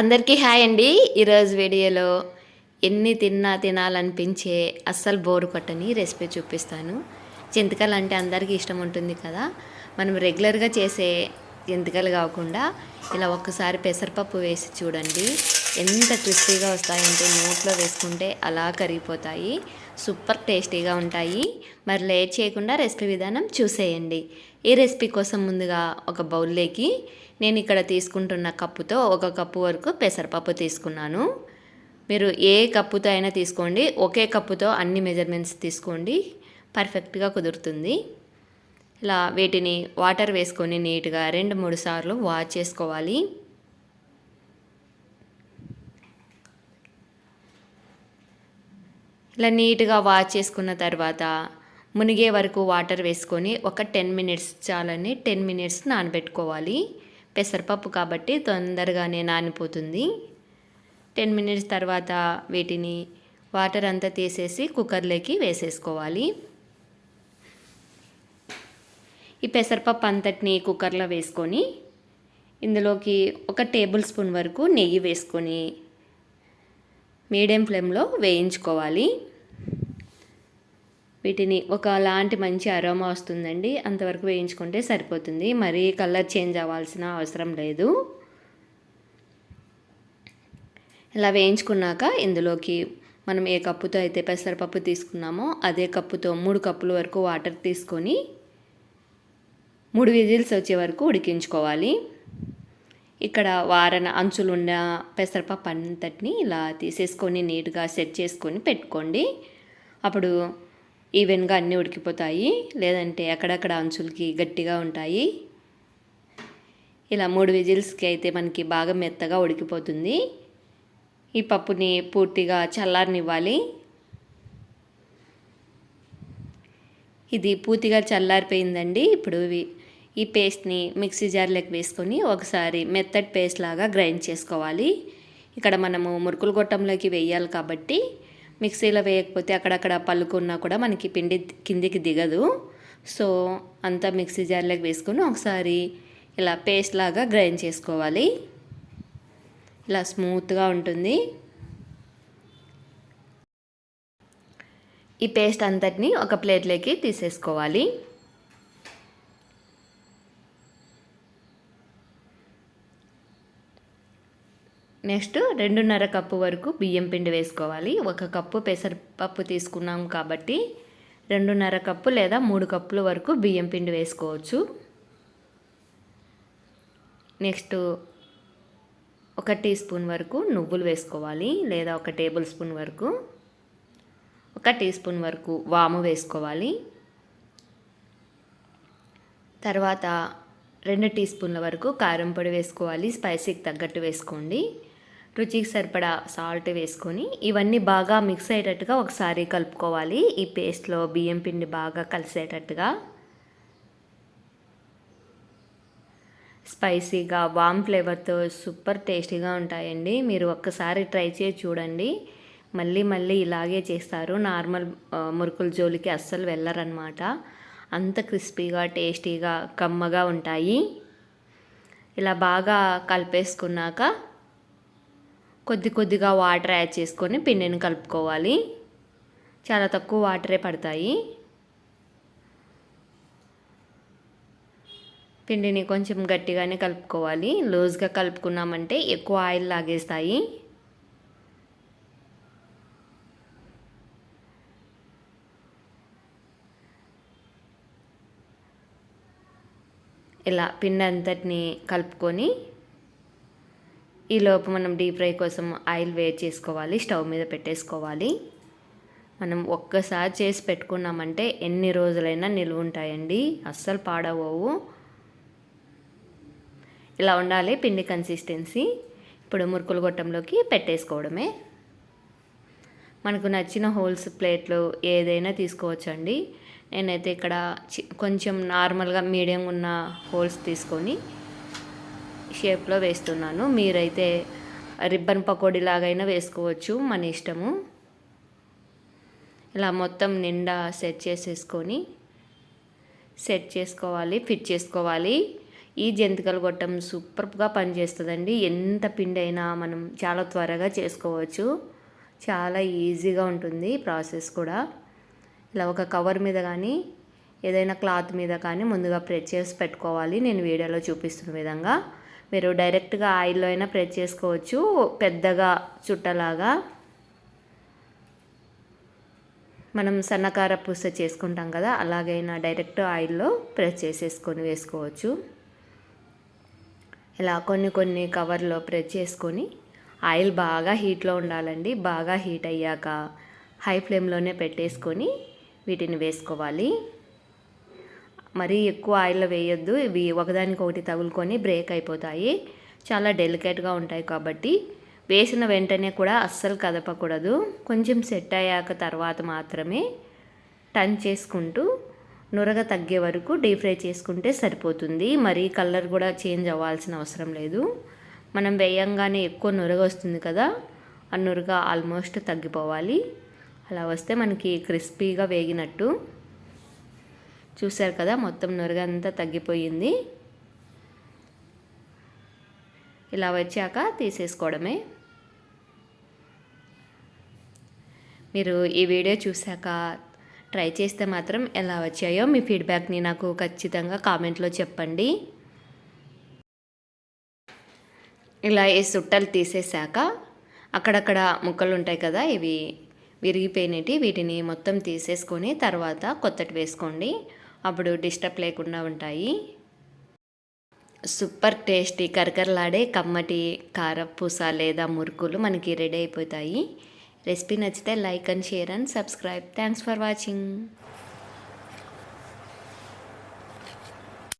అందరికీ హాయ్ అండి. ఈరోజు వీడియోలో ఎన్ని తిన్నా తినాలనిపించే అస్సలు బోరు కొట్టని రెసిపీ చూపిస్తాను. జంతికలు అంటే అందరికీ ఇష్టం ఉంటుంది కదా. మనం రెగ్యులర్గా చేసే జంతికలు కాకుండా ఇలా ఒక్కసారి పెసరపప్పు వేసి చూడండి. ఎంత క్రిస్పీగా వస్తాయంటే నోట్లో వేసుకుంటే అలా కరిగిపోతాయి. సూపర్ టేస్టీగా ఉంటాయి. మరి లేట్ చేయకుండా రెసిపీ విధానం చూసేయండి. ఈ రెసిపీ కోసం ముందుగా ఒక బౌల్లోకి నేను ఇక్కడ తీసుకుంటున్న కప్పుతో 1 కప్పు వరకు పెసరపప్పు తీసుకున్నాను. మీరు ఏ కప్పుతో అయినా తీసుకోండి, ఒకే కప్పుతో అన్ని మెజర్మెంట్స్ తీసుకోండి, పర్ఫెక్ట్గా కుదురుతుంది. ఇలా వీటిని వాటర్ వేసుకొని నీట్గా 2-3 సార్లు వాష్ చేసుకోవాలి. ఇలా నీట్గా వాష్ చేసుకున్న తర్వాత మునిగే వరకు వాటర్ వేసుకొని ఒక 10 మినిట్స్ చాలని 10 మినిట్స్ నానబెట్టుకోవాలి. పెసరపప్పు కాబట్టి తొందరగానే నానిపోతుంది. 10 మినిట్స్ తర్వాత వీటిని వాటర్ అంతా తీసేసి కుక్కర్లోకి వేసేసుకోవాలి. ఈ పెసరపప్పు అంతటిని కుక్కర్లో వేసుకొని ఇందులోకి 1 టేబుల్ స్పూన్ వరకు నెయ్యి వేసుకొని మీడియం ఫ్లేమ్లో వేయించుకోవాలి. వీటిని ఒకలాంటి మంచి అరోమా వస్తుందండి, అంతవరకు వేయించుకుంటే సరిపోతుంది. మరీ కలర్ చేంజ్ అవ్వాల్సిన అవసరం లేదు. ఇలా వేయించుకున్నాక ఇందులోకి మనం ఏ కప్పుతో అయితే పెసరపప్పు తీసుకున్నామో అదే కప్పుతో 3 కప్పుల వరకు వాటర్ తీసుకొని 3 విజిల్స్ వచ్చే వరకు ఉడికించుకోవాలి. ఇక్కడ వారన అంచులున్న పెసరపప్పు అంతటిని ఇలా తీసేసుకొని నీట్గా సెట్ చేసుకొని పెట్టుకోండి. అప్పుడు ఈవెన్గా అన్నీ ఉడికిపోతాయి, లేదంటే అక్కడక్కడ అంచులకి గట్టిగా ఉంటాయి. ఇలా 3 విజిల్స్కి అయితే మనకి బాగా మెత్తగా ఉడికిపోతుంది. ఈ పప్పుని పూర్తిగా చల్లారనివ్వాలి. ఇది పూర్తిగా చల్లారిపోయిందండి. ఇప్పుడు ఈ పేస్ట్ని మిక్సీ జార్లోకి వేసుకొని ఒకసారి మెత్తటి పేస్ట్ లాగా గ్రైండ్ చేసుకోవాలి. ఇక్కడ మనము మురుకులు గొట్టంలోకి వేయాలి కాబట్టి మిక్సీలో వేయకపోతే అక్కడక్కడ పలుకున్నా కూడా మనకి పిండి కిందికి దిగదు. సో అంతా మిక్సీ జార్లోకి వేసుకొని ఒకసారి ఇలా పేస్ట్ లాగా గ్రైండ్ చేసుకోవాలి. ఇలా స్మూత్గా ఉంటుంది. ఈ పేస్ట్ అంతటిని ఒక ప్లేట్లోకి తీసేసుకోవాలి. నెక్స్ట్ 2.5 కప్పు వరకు బియ్యం పిండి వేసుకోవాలి. 1 కప్పు పెసరపప్పు తీసుకున్నాం కాబట్టి 2.5 కప్పు లేదా 3 కప్పుల వరకు బియ్యం పిండి వేసుకోవచ్చు. నెక్స్ట్ 1 టీ స్పూన్ వరకు నువ్వులు వేసుకోవాలి, లేదా 1 టేబుల్ స్పూన్ వరకు. 1 టీ స్పూన్ వరకు వాము వేసుకోవాలి. తర్వాత 2 టీ స్పూన్ల వరకు కారం పొడి వేసుకోవాలి. స్పైసీకి తగ్గట్టు వేసుకోండి. రుచికి సరిపడా సాల్ట్ వేసుకొని ఇవన్నీ బాగా మిక్స్ అయ్యేటట్టుగా ఒకసారి కలుపుకోవాలి. ఈ పేస్ట్లో బియ్యం పిండి బాగా కలిసేటట్టుగా. స్పైసీగా వామ్ ఫ్లేవర్తో సూపర్ టేస్టీగా ఉంటాయండి. మీరు ఒక్కసారి ట్రై చేసి చూడండి. మళ్ళీ మళ్ళీ ఇలాగే చేస్తారు. నార్మల్ మురుకుల జోలికి అస్సలు వెళ్ళరన్నమాట. అంత క్రిస్పీగా టేస్టీగా కమ్మగా ఉంటాయి. ఇలా బాగా కలిపేసుకున్నాక కొద్దిగా వాటర్ యాడ్ చేసుకొని పిండిని కలుపుకోవాలి. చాలా తక్కువ వాటరే పడతాయి. పిండిని కొంచెం గట్టిగానే కలుపుకోవాలి. లూజ్గా కలుపుకున్నామంటే ఎక్కువ ఆయిల్ లాగేస్తాయి. ఇలా పిండి అంతటిని కలుపుకొని ఈలోపు మనం డీప్ ఫ్రై కోసం ఆయిల్ వేడి చేసుకోవాలి. స్టవ్ మీద పెట్టేసుకోవాలి. మనం ఒక్కసారి చేసి పెట్టుకున్నామంటే ఎన్ని రోజులైనా నిల్వ ఉంటాయండి, అస్సలు పాడవవు. ఇలా ఉండాలి పిండి కన్సిస్టెన్సీ. ఇప్పుడు మురుకులు గొట్టంలోకి పెట్టేసుకోవడమే. మనకు నచ్చిన హోల్స్ ప్లేట్లు ఏదైనా తీసుకోవచ్చండి. నేనైతే ఇక్కడ కొంచెం నార్మల్గా మీడియం ఉన్న హోల్స్ తీసుకొని షేప్లో వేస్తున్నాను. మీరైతే రిబ్బన్ పకోడీ లాగైనా వేసుకోవచ్చు, మన ఇష్టము. ఇలా మొత్తం నిండా సెట్ చేసుకోవాలి, ఫిట్ చేసుకోవాలి. ఈ జంతికల గొట్టం సూపర్గా పనిచేస్తుందండి. ఎంత పిండి అయినా మనం చాలా త్వరగా చేసుకోవచ్చు. చాలా ఈజీగా ఉంటుంది ప్రాసెస్ కూడా. ఇలా ఒక కవర్ మీద కానీ ఏదైనా క్లాత్ మీద కానీ ముందుగా ప్రెస్ చేసి పెట్టుకోవాలి. నేను వీడియోలో చూపిస్తున్న విధంగా. మీరు డైరెక్ట్గా ఆయిల్లో అయినా ప్రెస్ చేసుకోవచ్చు, పెద్దగా చుట్టలాగా. మనం సన్నకార పూస చేసుకుంటాం కదా, అలాగైనా డైరెక్ట్ ఆయిల్లో ప్రెస్ చేసేసుకొని వేసుకోవచ్చు. ఇలా కొన్ని కవర్లో ప్రెస్ చేసుకొని ఆయిల్ బాగా హీట్లో ఉండాలండి. బాగా హీట్ అయ్యాక హై ఫ్లేమ్లోనే పెట్టేసుకొని వీటిని వేసుకోవాలి. మరీ ఎక్కువ ఆయిల్లో వేయొద్దు, ఇవి ఒకదానికొకటి తగులుకొని బ్రేక్ అయిపోతాయి. చాలా డెలికేట్గా ఉంటాయి కాబట్టి వేసిన వెంటనే కూడా అస్సలు కదపకూడదు. కొంచెం సెట్ అయ్యాక తర్వాత మాత్రమే టర్న్ చేసుకుంటూ నురగ తగ్గే వరకు డీప్ ఫ్రై చేసుకుంటే సరిపోతుంది. మరి కలర్ కూడా చేంజ్ అవ్వాల్సిన అవసరం లేదు. మనం వేయంగానే ఎక్కువ నురగ వస్తుంది కదా, ఆ నురగ ఆల్మోస్ట్ తగ్గిపోవాలి. అలా వస్తే మనకి క్రిస్పీగా వేగినట్టు. చూసారు కదా, మొత్తం నురగ అంతా తగ్గిపోయింది. ఇలా వచ్చాక తీసేసుకోవడమే. మీరు ఈ వీడియో చూశాక ట్రై చేస్తే మాత్రం ఎలా వచ్చాయో మీ ఫీడ్బ్యాక్ని నాకు ఖచ్చితంగా కామెంట్లో చెప్పండి. ఇలా ఈ సుట్టలు తీసేసాక అక్కడక్కడ ముక్కలు ఉంటాయి కదా, ఇవి విరిగిపోయినవి, వీటిని మొత్తం తీసేసుకొని తర్వాత కొత్తటి వేసుకోండి. అప్పుడు డిస్టర్బ్ లేకుండా ఉంటాయి. సూపర్ టేస్టీ కరకరలాడే కమ్మటి కారపూస లేదా మురుకులు మనకి రెడీ అయిపోతాయి. రెసిపీ నచ్చితే like and share and subscribe. Thanks for watching.